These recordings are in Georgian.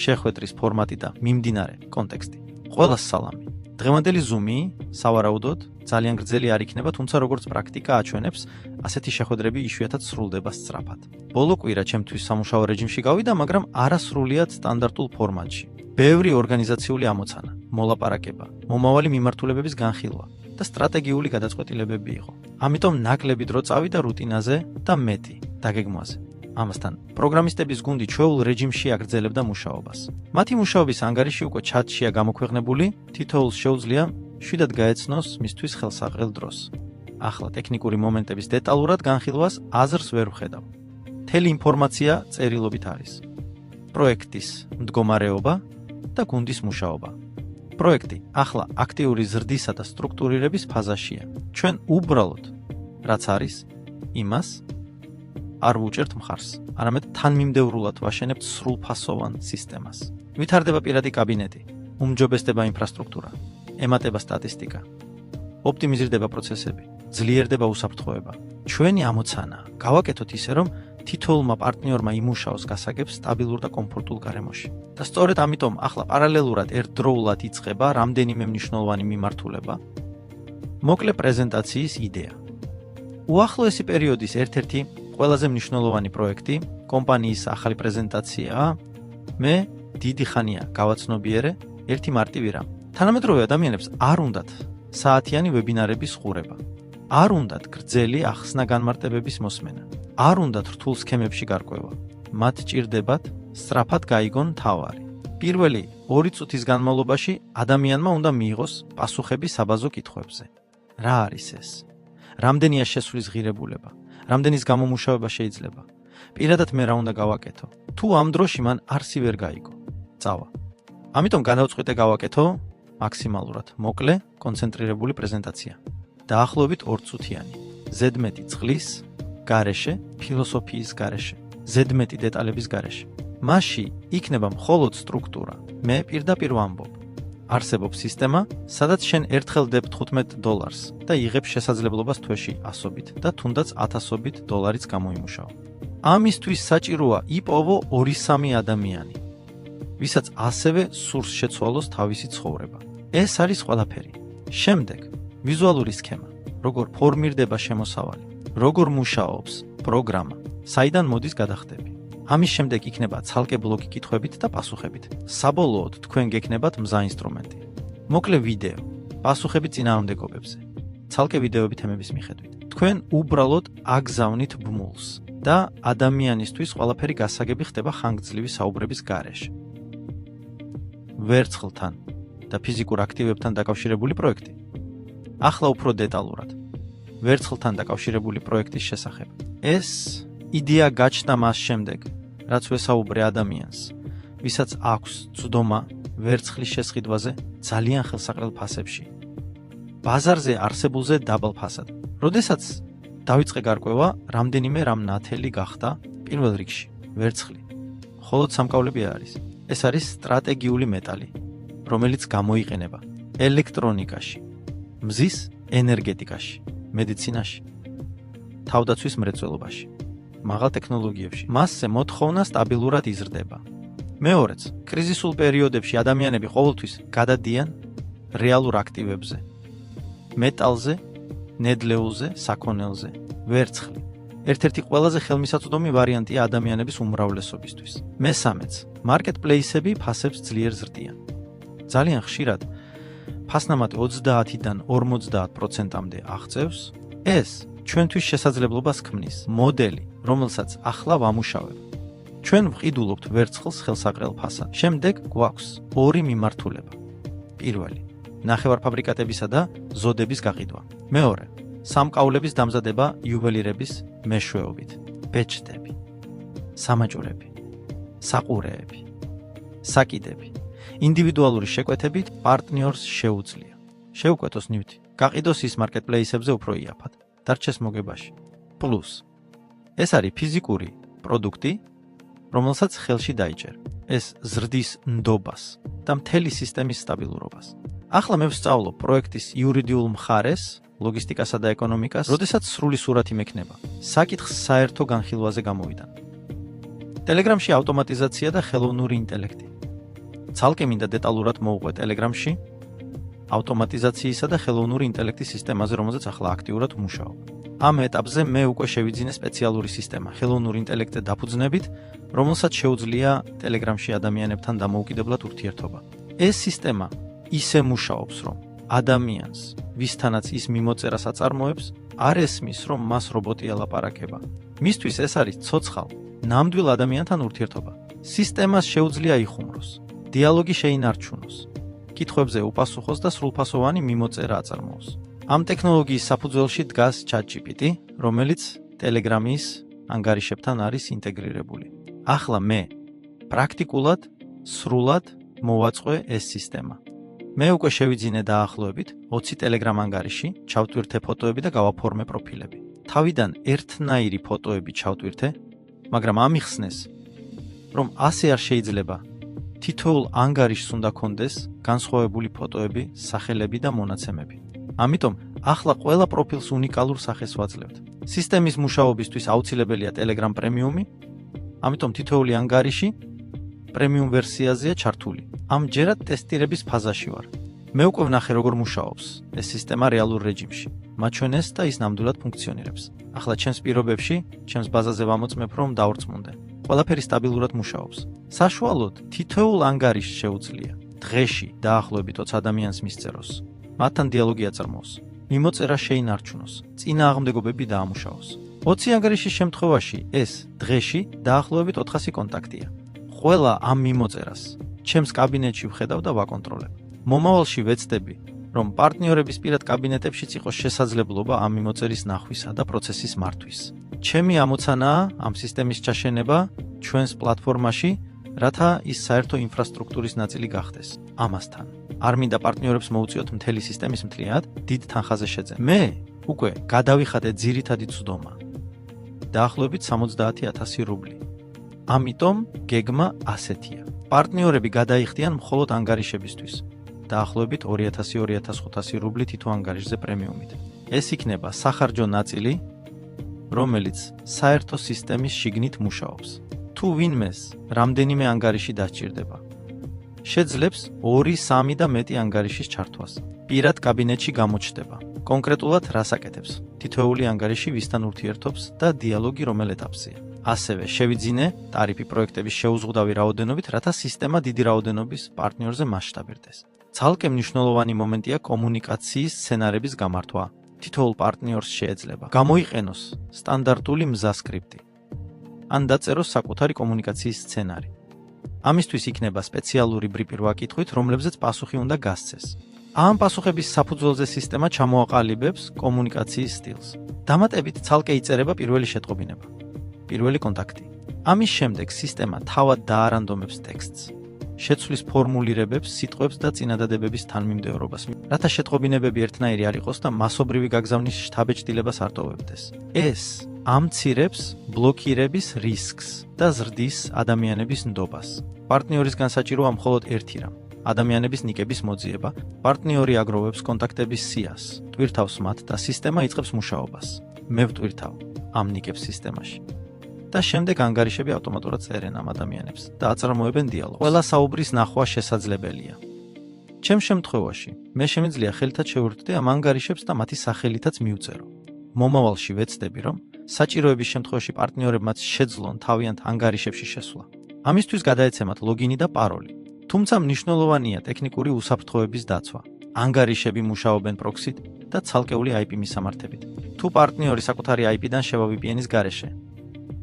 შეხვედრის ფორმატი და მიმდინარე კონტექსტი. ყველას სალამი. დღევანდელი ზუმი, სავარაუდოდ, ძალიან გრძელი არ იქნება, თუმცა როგორც პრაქტიკა აჩვენებს, ასეთი შეხვედრები იშვიათად სრულდება სწრაფად. ბოლო კვირა ჩემთვის სამუშაო რეჟიმში გავიდა, მაგრამ არასრულიად სტანდარტულ ფორმატში. ბევრი ორგანიზაციული ამოცანა, მოლაპარაკება, მომავალი მიმართულებების განხილვა და სტრატეგიული გადაწყვეტილებები იყო. ამიტომ ნაკლები დრო წავიდა რუტინაზე და მეტი დაგეგმვაზე. ამასთან, პროგრამისტების გუნდი ჩვეულ რეჟიმში აგრძელებდა მუშაობას. მათი მუშაობის ანგარიში უკვე ჩატშია გამოქვეყნებული, თითოეულს შეუძლია შვიდად გაეცნოს მისთვის ხელსაყრელ დროს. ახლა ტექნიკური მომენტების დეტალურად განხილვას აზრს ვერ ვხედავ. მთელი ინფორმაცია წერილობით არის. პროექტის მდგომარეობა და გუნდის მუშაობა. პროექტი ახლა აქტიური ზრდისა და სტრუქტურირების ფაზაშია. ჩვენ უბრალოდ რაც არის, იმას არ ვუჭერთ მხარს, არამედ თანმიმდევრულად ვაშენებთ სრულფასოვან სისტემას. ვითარდება პირადი კაბინეტი, უმჯობესდება ინფრასტრუქტურა, ემატება სტატისტიკა, ოპტიმიზირდება პროცესები, ძლიერდება უსაფრთხოება. ჩვენი ამოცანა გავაკეთოთ ისე, რომ თითოეულმა პარტნიორმა იმუშაოს გასაგებ სტაბილურ და კომფორტულ გარემოში. და სწორედ ამიტომ ახლა პარალელურად ერთდროულად იწყება რამდენიმე მნიშვნელოვანი მიმართულება. მოკლე პრეზენტაციის იდეა. უახლოესი პერიოდის ერთ-ერთი ყველაზე მნიშვნელოვანი პროექტი, კომპანიის ახალი პრეზენტაციაა. მე დიდი ხანია გავაცნობიერე ერთი მარტივი რამ. თანამედროვე ადამიანებს არ უნდათ საათიანი ვებინარების ყურება. არ უნდათ გრძელი ახსნა-განმარტებების მოსმენა. არ უნდათ რთულ სქემებში გარკვევა. მათ ჭირდებათ სწრაფად გაიგონ თავარი. პირველი 2 წუთის განმავლობაში ადამიანმა უნდა მიიღოს პასუხები საბაზო კითხვებზე. რა არის ეს? რამდენია შესვლის ღირებულება? რამდენის გამომუშავება შეიძლება? პირადად მე რა უნდა გავაკეთო? თუ ამ დროში მან არსი ვერ გაიგო. წავა. ამიტომ განავწყვიტე გავაკეთო მაქსიმალურად მოკლე, კონცენტრირებული პრეზენტაცია. დაახლოებით 2 წუთიანი. ზედმეტი წყლის გარეშე, ფილოსოფიის გარეშე, ზედმეტი დეტალების გარეშე. მასში იქნება მხოლოდ სტრუქტურა. მე პირდაპირ ვამბობ. არსებობს სისტემა, სადაც შენ ერთხელ დებ $15 და იღებ შესაძლებლობას თვეში 100-ით და თუნდაც 1000-ობით დოლარიც გამოიმუშაო. ამისთვის საჭიროა იპოვო 2-3 ადამიანი, ვისაც ასევე სურს შეცვალოს თავისი ცხოვრება. ეს არის ყველაფერი. შემდეგ ვიზუალური სქემა, როგორ ფორმირდება შემოსავალი, როგორ მუშაობს პროგრამა, საიდან მოდის გადახდები. ამის შემდეგ იქნება ცალკე ბლოკი კითხვებით და პასუხებით. საბოლოოდ თქვენ გექნებათ მზა ინსტრუმენტი. მოკლე ვიდეო, პასუხები წინააღმდეგობებზე. ცალკე ვიდეოები თემების მიხედვით. თქვენ უბრალოდ აგზავნით ბმულს და ადამიანისთვის ყველაფერი გასაგები ხდება ხანგრძლივი საუბრების გარეშე. ვერცხლთან და ფიზიკურ აქტივებთან დაკავშირებული პროექტი. ახლა უფრო დეტალურად. ვერცხლთან დაკავშირებული პროექტის შესახებ. ეს იდეა გაჩნდა მას შემდეგ, რაც ვესაუბრე ადამიანს, ვისაც აქვს ცდომა ვერცხლის შესყიდვაზე ძალიან ხელსაყრელ ფასებში. ბაზარზე არსებულზე დაბალ ფასად. როდესაც დავიწყე გარკვევა, რამდენიმე რამ ნათელი გახდა, პირველ რიგში ვერცხლი. მხოლოდ სამკაულები არის. ეს არის სტრატეგიული მეტალი, რომელიც გამოიყენება ელექტრონიკაში, მზის ენერგეტიკაში, მედიცინაში, თავდაცვის მრეწველობაში, მაღალ ტექნოლოგიებში. მასზე მოთხოვნა სტაბილურად იზრდება. მეორეც, კრიზისულ პერიოდებში ადამიანები ყოველთვის გადადიან რეალურ აქტივებზე. მეტალზე, ნედლეულზე, საქონელზე, ვერცხლი. ერთ-ერთი ყველაზე ხელმისაწვდომი ვარიანტია ადამიანების უმრავლესობისთვის. მესამეც, მარკეტპლეისები ფასებს ძლიერ ზრდიან. ძალიან ხშირად ფასნამატი 30-დან 50%-მდე აღწევს. ეს ჩვენთვის შესაძლებლობას ქმნის მოდელი, რომელსაც ახლა ვამუშავებ. ჩვენ ვყიდულობთ ვერცხლს ხელსაყრელ ფასად. შემდეგ გვაქვს 2 მიმართულება. პირველი, ნახევარფაბრიკატებისა და ზოდების გაყიდვა. მეორე, სამკაულების დამზადება იუველირების მეშვეობით. ბეჭდები, სამაჭურები, საყურეები, საკიდები. ინდივიდუალური შეკვეთებით პარტნიორს შეუძლია. შეუკვეთოს ნივთი. გაყიდოს ის მარკეტპლეისებზე უფრო იაფად. დარჩეს მოგებაში. პლუს ეს არის ფიზიკური პროდუქტი, რომელსაც ხელში დაიჭერ. ეს ზრდის ნდობას და მთელი სისტემის სტაბილურობას. ახლა მე ვსწავლობ პროექტის იურიდიულ მხარეს, ლოგისტიკასა და ეკონომიკას, როდესაც სრული სურათი მექნება. საკითხს საერთო განხილვაზე გამოვიდან. ტელეგრამში ავტომატიზაცია და ხელოვნური ინტელექტი. ცალკე მინდა დეტალურად მოვუყვე Telegram-ში ავტომატიზაციისა და ხელოვნური ინტელექტის სისტემაზე, რომელზეც ახლა აქტიურად ვმუშაობ. ამ ეტაპზე მე უკვე შევიძინე სპეციალური სისტემა ხელოვნური ინტელექტზე დაფუძნებით, რომელსაც შეუძლია Telegram-ში ადამიანებთან დამოუკიდებლად ურთიერთობა. ეს სისტემა ისე მუშაობს, რომ ადამიანს, ვისთანაც ის მიმოწერას აწარმოებს, არ ესმის, რომ მას რობოტი ელაპარაკება. მისთვის ეს არის ცოცხალ, ნამდვილ ადამიანთან ურთიერთობა. სისტემას შეუძლია იხუმროს, დიალოგი შეინარჩუნოს, კითხვებზე უპასუხოს და სრულფასოვანი მიმოწერა აწარმოოს. ამ ტექნოლოგიის საფუძველში დგას ChatGPT, რომელიც Telegram-ის ანგარიშებთან არის ინტეგრირებული. ახლა მე პრაქტიკულად სრულად მოვაწყე ეს სისტემა. მე უკვე შევიძინე დაახლოებით 20 Telegram ანგარიში, ჩავტვირთე ფოტოები და გავაფორმე პროფილები. თავიდან ერთნაირი ფოტოები ჩავტვირთე, მაგრამ ამიხსნეს, რომ ასე არ შეიძლება. თითოეულ ანგარიშს უნდა კონდეს განსხვავებული ფოტოები, სახელები და მონაცემები. ამიტომ ახლა ყველა პროფილს უნიკალურ სახეს ვაძლევთ. სისტემის მუშაობისთვის აუცილებელია Telegram პრემიუმი, ამიტომ თითოეული ანგარიში პრემიუმ ვერსიაზეა ჩართული. ამჯერად ტესტირების ფაზაში ვარ. მე უკვე ვნახე როგორ მუშაობს ეს სისტემა რეალურ რეჟიმში. მაჩვენეს და ის ნამდვილად ფუნქციონირებს. ახლა ჩემს პირობებში, ჩემს ბაზაზე ვამოწმებ, რომ დავრწმუნდე. ყველაფერი სტაბილურად მუშაობს. საშუალოდ თითოეულ ანგარიშს შეუძლია დღეში დაახლოებით 20 ადამიანს მისწეროს. მათთან დიალოგი აწარმოოს. მიმოწერა შეინარჩუნოს, წინააღმდეგობები დაამუშავოს. 20 ანგარიშის შემთხვევაში ეს დღეში დაახლოებით 400 კონტაქტია. ყველა ამ მიმოწერას ჩემს კაბინეტში ვხედავ და ვაკონტროლებ. მომავალში ვეცდები, რომ პარტნიორების პირად კაბინეტებშიც იყოს შესაძლებლობა ამ მიმოწერის ნახვისა და პროცესის მართვის. ჩემი ამოცანაა ამ სისტემის ჩაშენება ჩვენს პლატფორმაში, რათა ის საერთო ინფრასტრუქტურის ნაწილი გახდეს. ამასთან არ მინდა პარტნიორებს მოუწიოთ მთელი სისტემის მთლიანად დიდ თანხაზე შეძენა. მე უკვე გადავიხადე ძირითადი ცდომა. დაახლოებით 70,000 რუბლი. ამიტომ გეგმა ასეთია. პარტნიორები გადაიხდიან მხოლოდ ანგარიშებისთვის. დაახლოებით 2000-2500 რუბლი თითო ანგარიშზე პრემიუმით. ეს იქნება სახარჯო ნაწილი, რომელიც საერთო სისტემის შიგნით მუშაობს. თუ ვინმეს რამდენიმე ანგარიში დასჭირდება, შეძლებს 2-3 და მეტი ანგარიშის ჩართვას. პირად კაბინეტში გამოჩნდება. კონკრეტულად რას აკეთებს? თითოეული ანგარიში ვისთან ურთიერთობს და დიალოგი რომელ ეტაპზეა. ასევე შევიძინე ტარიფი პროექტების შეუზღუდავი რაოდენობით, რათა სისტემა დიდი რაოდენობის პარტნიორზე მასშტაბირდეს. ცალკე მნიშვნელოვანი მომენტია კომუნიკაციის სცენარების გამართვა. თითოეულ პარტნიორს შეეძლება გამოიყენოს სტანდარტული მზასკრიპტი ან დაწეროს საკუთარი კომუნიკაციის სცენარი. ამისთვის იქნება სპეციალური ბრიფი ვაკითხვით, რომლებზეც პასუხი უნდა გასცეს. ამ პასუხების საფუძველზე სისტემა ჩამოაყალიბებს კომუნიკაციის სტილს. დამატებით ცალკე იწერება პირველი შეტყობინება, პირველი კონტაქტი. ამის შემდეგ სისტემა თავად დაარანდომებს ტექსტს. შეცვლის ფორმულირებებს, სიტყვებს და წინადადებების თანმიმდევრობას, რათა შეტყობინებები ერთნაირი არ იყოს და მასობრივი გაგზავნის შთაბეჭდილებას არ ტოვებდეს. ეს ამცირებს ბლოკირების რისკს და ზრდის ადამიანების ნდობას. პარტნიორისგან საჭიროა მხოლოდ ერთი რამ: ადამიანების ნიკების მოძიება. პარტნიორი აგროვებს კონტაქტების სიას, ტვირთავს მათ და სისტემა იწყებს მუშაობას. მე ვტვირთავ ამ ნიკებს სისტემაში. და შემდეგ ანგარიშები ავტომატურად წერენ ამ ადამიანებს და აწარმოებენ დიალოგს. ყველა საუბრის ნახვა შესაძლებელია. ჩემ შემთხვევაში მე შემიძლია ხელითაც შევურთდე ამ ანგარიშებს და მათი სახელითაც მივწერო. მომავალში ვეცდები, რომ საჭიროების შემთხვევაში პარტნიორებმაც შეძლონ თავიანთ ანგარიშებში შესვლა. ამისთვის გადაეცემათ ლოგინი და პაროლი. თუმცა მნიშვნელოვანია ტექნიკური უსაფრთხოების დაცვა. ანგარიშები მუშაობენ პროქსით და ცალკეული IP მისამართებით. თუ პარტნიორი საკუთარი IP-დან შევა VPN-ის გარეშე,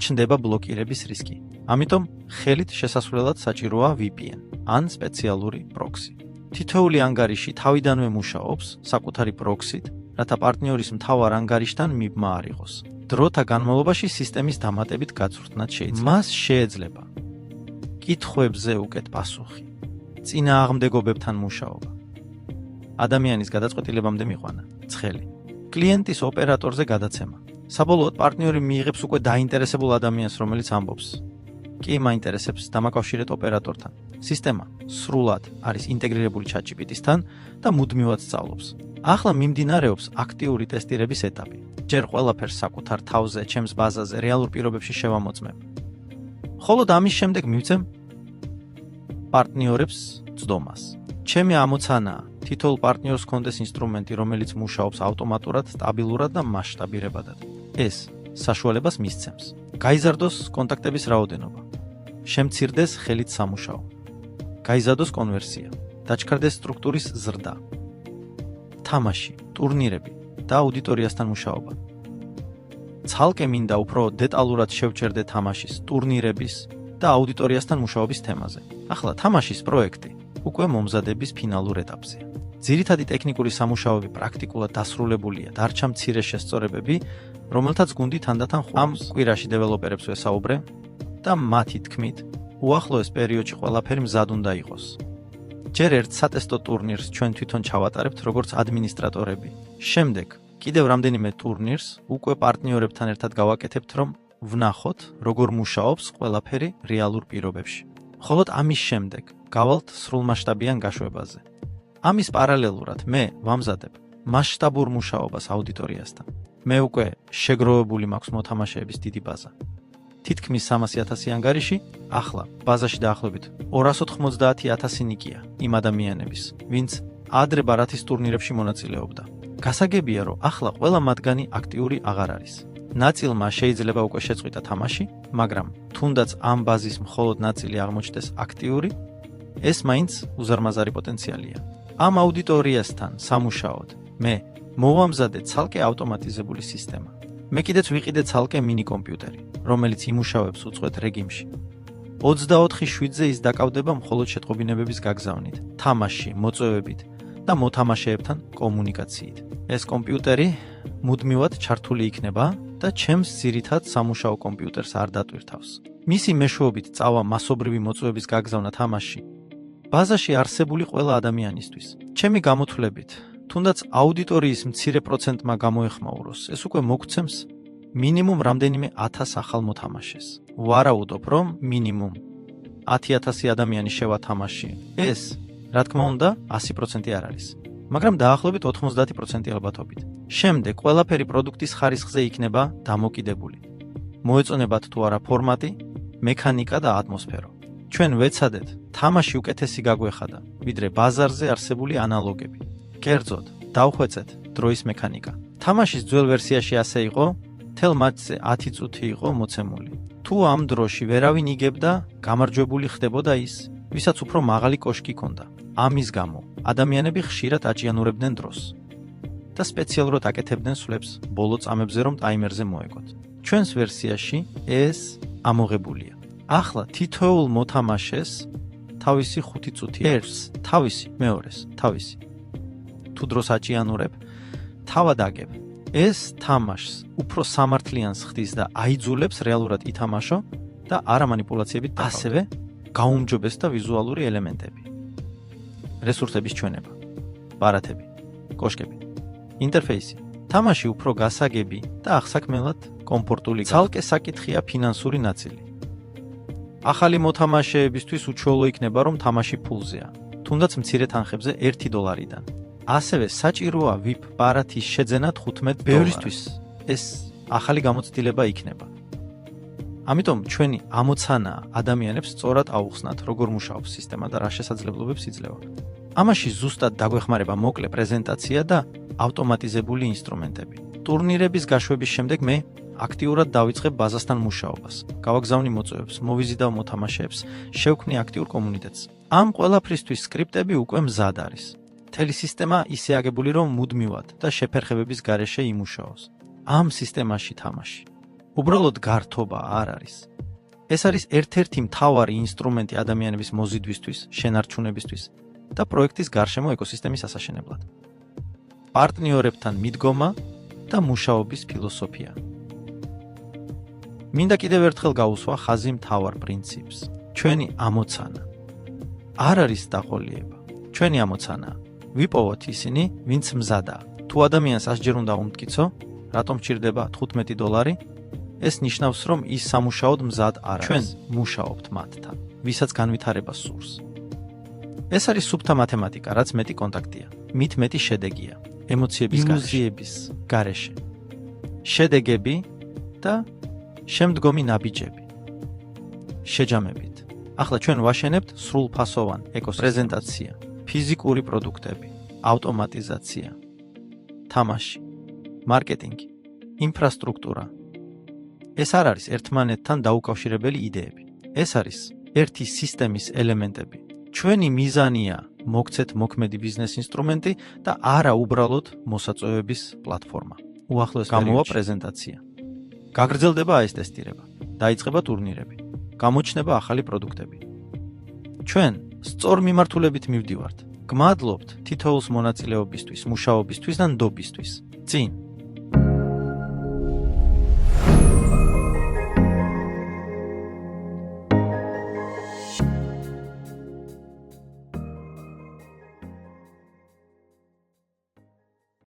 ჩნდება ბლოკირების რისკი. ამიტომ ხელით შესასვლელად საჭიროა VPN ან სპეციალური პროქსი. თითოეული ანგარიში თავიდანვე მუშაობს საკუთარი პროქსით, რათა პარტნიორის მთავარ ანგარიშთან მიბმა არ იყოს. დროთა განმავლობაში სისტემის დამატებით გაწვრთნაც შეიძლება. მას შეეძლება კითხვებზე უკეთ პასუხი, წინააღმდეგობებთან მუშაობა. ადამიანის გადაწყვეტილებამდე მიყვანა, ცხელი. კლიენტის ოპერატორზე გადაცემა. საბოლოოდ პარტნიორი მიიღებს უკვე დაინტერესებულ ადამიანს, რომელიც ამბობს. კი, მაინტერესებს დამაკავშირეთ ოპერატორთან. სისტემა სრულად არის ინტეგრირებული ChatGPT-სთან და მუდმივად სწავლობს. ახლა მიმდინარეობს აქტიური ტესტირების ეტაპი. ჯერ ყველაფერს საკუთარ თავზე, ჩემს ბაზაზე, რეალურ პირობებში შევამოწმებ. ხოლო ამის შემდეგ მივცემ პარტნიორებს წდომას. ჩემი ამოცანაა, თითოეულ პარტნიორს ჰქონდეს ინსტრუმენტი, რომელიც მუშაობს ავტომატურად, სტაბილურად და მასშტაბირებადად. ეს საშუალებას მისცემს. გაიზარდოს კონტაქტების რაოდენობა. შემცირდეს ხელით სამუშაო. გაიზარდოს კონვერსია. დაჩქარდეს სტრუქტურის ზრდა. თამაში, ტურნირები და აუდიტორიასთან მუშაობა. ცალკე მინდა უფრო დეტალურად შევჩერდე თამაშის, ტურნირების და აუდიტორიასთან მუშაობის თემაზე. ახლა თამაშის პროექტი უკვე მომზადების ფინალურ ეტაპზეა. ძირითადი ტექნიკური სამუშაოები პრაქტიკულად დასრულებულია, დარჩა მცირე შესწორებები, რომელთაც გუნდი თანდათან ხვავს. ამ კვირაში დეველოპერებს ვესაუბრე და მათი თქმით, უახლოეს პერიოდში ყველაფერი მზად უნდა იყოს. ჯერ ერთ სატესტო ტურნირს ჩვენ თვითონ ჩავატარებთ როგორც ადმინისტრატორები. შემდეგ კიდევ რამდენიმე ტურნირს უკვე პარტნიორებთან ერთად გავაკეთებთ, რომ ვნახოთ, როგორ მუშაობს ყველაფერი რეალურ პირობებში. მხოლოდ ამის შემდეგ გავალთ სრულმასშტაბიან გაშვებაზე. ამის პარალელურად მე ვამზადებ მასშტაბურ მუშაობას აუდიტორიასთან. მე უკვე შეგროვებული მაქვს მოთამაშეების დიდი ბაზა. თითქმის 300,000 ანგარიში, ახლა ბაზაში დაახლოებით 290,000 ნიკია იმ ადამიანების, ვინც ადრე ბარათის ტურნირებში მონაწილეობდა. გასაგებია, რომ ახლა ყველა მათგანი აქტიური აღარ არის. ნაწილმა შეიძლება უკვე შეწყვიტა თამაში, მაგრამ თუნდაც ამ ბაზის მხოლოდ ნაწილი აღმოჩნდეს აქტიური, ეს მაინც უზარმაზარი პოტენციალია. ამ აუდიტორიასთან სამუშაოდ მე მოვამზადე ცალკე ავტომატიზებული სისტემა. მე კიდეც ვიყიდე ცალკე მინი კომპიუტერი, რომელიც იმუშავებს უწყვეტ რეჟიმში. 24/7-ზე ის დაკავდება მხოლოდ შეტყობინებების გაგზავნით, თამაში, მოწვევებით და მოთამაშეებთან კომუნიკაციით. ეს კომპიუტერი მუდმივად ჩართული იქნება და ჩემს ძირითად სამუშაო კომპიუტერს არ დატვირთავს. მისი მეშვეობით წავა მასობრივი მოწვევების გაგზავნა თამაში ბაზაში არსებული ყველა ადამიანისთვის. ჩემი გამოთვლებით, თუნდაც აუდიტორიის მცირე პროცენტმა გამოეხმაუროს, ეს უკვე მოგცემს მინიმუმ რამდენიმე 1000 ახალ მოთამაშეს. ვარაუდობ, რომ მინიმუმ 10,000 ადამიანი შევა თამაში. ეს, რა თქმა უნდა, 100% არ არის, მაგრამ დაახლოებით 90% ალბათობით. შემდეგ ყველაფერი პროდუქტის ხარისხზე იქნება დამოკიდებული. მოეწონებათ თუ არა ფორმატი, მექანიკა და ატმოსფერო. ჩვენ ვეცადეთ თამაში უკეთესი გაგვეხადა, ვიდრე ბაზარზე არსებული ანალოგები. კერძოდ, დავხვეწეთ დროის მექანიკა. თამაშის ძველ ვერსიაში ასე იყო, თელ მატჩზე 10 წუთი იყო მოცემული. თუ ამ დროში ვერავინ იგებდა, გამარჯვებული ხდებოდა ის, ვისაც უფრო მაღალი კოშკი ჰქონდა. ამის გამო ადამიანები ხშირად აჭიანურებდნენ დროს და სპეციალურად აკეთებდნენ სვლებს ბოლო წამებზე, რომ ტაიმერზე მოეგოთ. ჩვენს ვერსიაში ეს ამოღებულია. ახლა თითოეულ მოთამაშეს თავისი 5 წუთი ერთს, თავისი, მეორეს, თავისი. თუ დროს აჭიანურებ, თავად აგებ. ეს თამაშს უფრო სამართლიანს ხდის და აიძულებს რეალურად ითამაშო და არა მანიპულაციებით და ასევე გაუმჯობეს და ვიზუალური ელემენტები. რესურსების ჩვენება, ბარათები, კოშკები, ინტერფეისი. თამაში უფრო გასაგები და აღსაქმელად კომფორტული. ცალკე საკითხია ფინანსური ნაწილი. ახალი მოთამაშეებისთვის უჩვეულო იქნება, რომ თამაში ფულზეა, თუნდაც მცირე თანხებზე $1-დან. ასევე საჭიროა VIP ბარათის შეძენა $15. ბევრისთვის ეს ახალი გამოცდილება იქნება. ამიტომ ჩვენი ამოცანაა ადამიანებს სწორად აუხსნათ, როგორ მუშაობს სისტემა და რა შესაძლებლობებს იძლევა. ამაში ზუსტად დაგვეხმარება მოკლე პრეზენტაცია და ავტომატიზებული ინსტრუმენტები. ტურნირების გაშვების შემდეგ მე აქტიურად დავიწყებ ბაზასთან მუშაობას. გავაგზავნი მოწვევებს, მოვიზიდავ მოთამაშეებს, შევქმნი აქტიურ კომუნიტეტს. ამ ყველაფრისთვის სკრიპტები უკვე მზად არის. მთელი სისტემა ისე აგებული, რომ მუდმივად და შეფერხებების გარეშე იმუშაოს. ამ სისტემაში თამაში უბრალოდ გართობა არ არის. ეს არის ერთ-ერთი მთავარი ინსტრუმენტი ადამიანების მოზიდვისთვის, შენარჩუნებისთვის და პროექტის გარშემო ეკოსისტემის ასაშენებლად. პარტნიორებთან მიდგომა და მუშაობის ფილოსოფია. მინდა კიდევ ერთხელ გავუსვა ხაზი მთავარ პრინციპს. ჩვენი ამოცანა არ არის დაყოლიება. ჩვენი ამოცანაა ვიპოვოთ ისინი, ვინც მზადაა. თუ ადამიანს ასჯერ უნდა უმტკიცო, რატომ ჭირდება $15, ეს ნიშნავს, რომ ის სამუშაოდ მზად არ არის. ჩვენ მუშაობთ მათთან, ვისაც განვითარება სურს. ეს არის სუფთა მათემატიკა, რაც მეტი კონტაქტია, მით მეტი შედეგია, ემოციების გარეშე. შედეგები და შემდგომი ნაბიჯები. შეჯამებით. ახლა ჩვენ ვაშენებთ სრულფასოვან ეკოსისტემას, ფიზიკური პროდუქტები, ავტომატიზაცია, თამაში, მარკეტინგი, ინფრასტრუქტურა. ეს არ არის ერთმანეთთან დაუკავშირებელი იდეები. ეს არის ერთი სისტემის ელემენტები. ჩვენი მიზანია მოგცეთ მოქმედი ბიზნეს ინსტრუმენტი და არა უბრალოდ მოსაწვევების პლატფორმა. უახლოეს გამოვა პრეზენტაცია. გაგრძელდება ეს ტესტირება, დაიწყება ტურნირები, გამოჩნდება ახალი პროდუქტები. ჩვენ სწორ მიმართულებით მივდივართ. გმადლობთ თითოეულს მონაწილეობისთვის, მუშაობისთვის და ნდობისთვის. წინ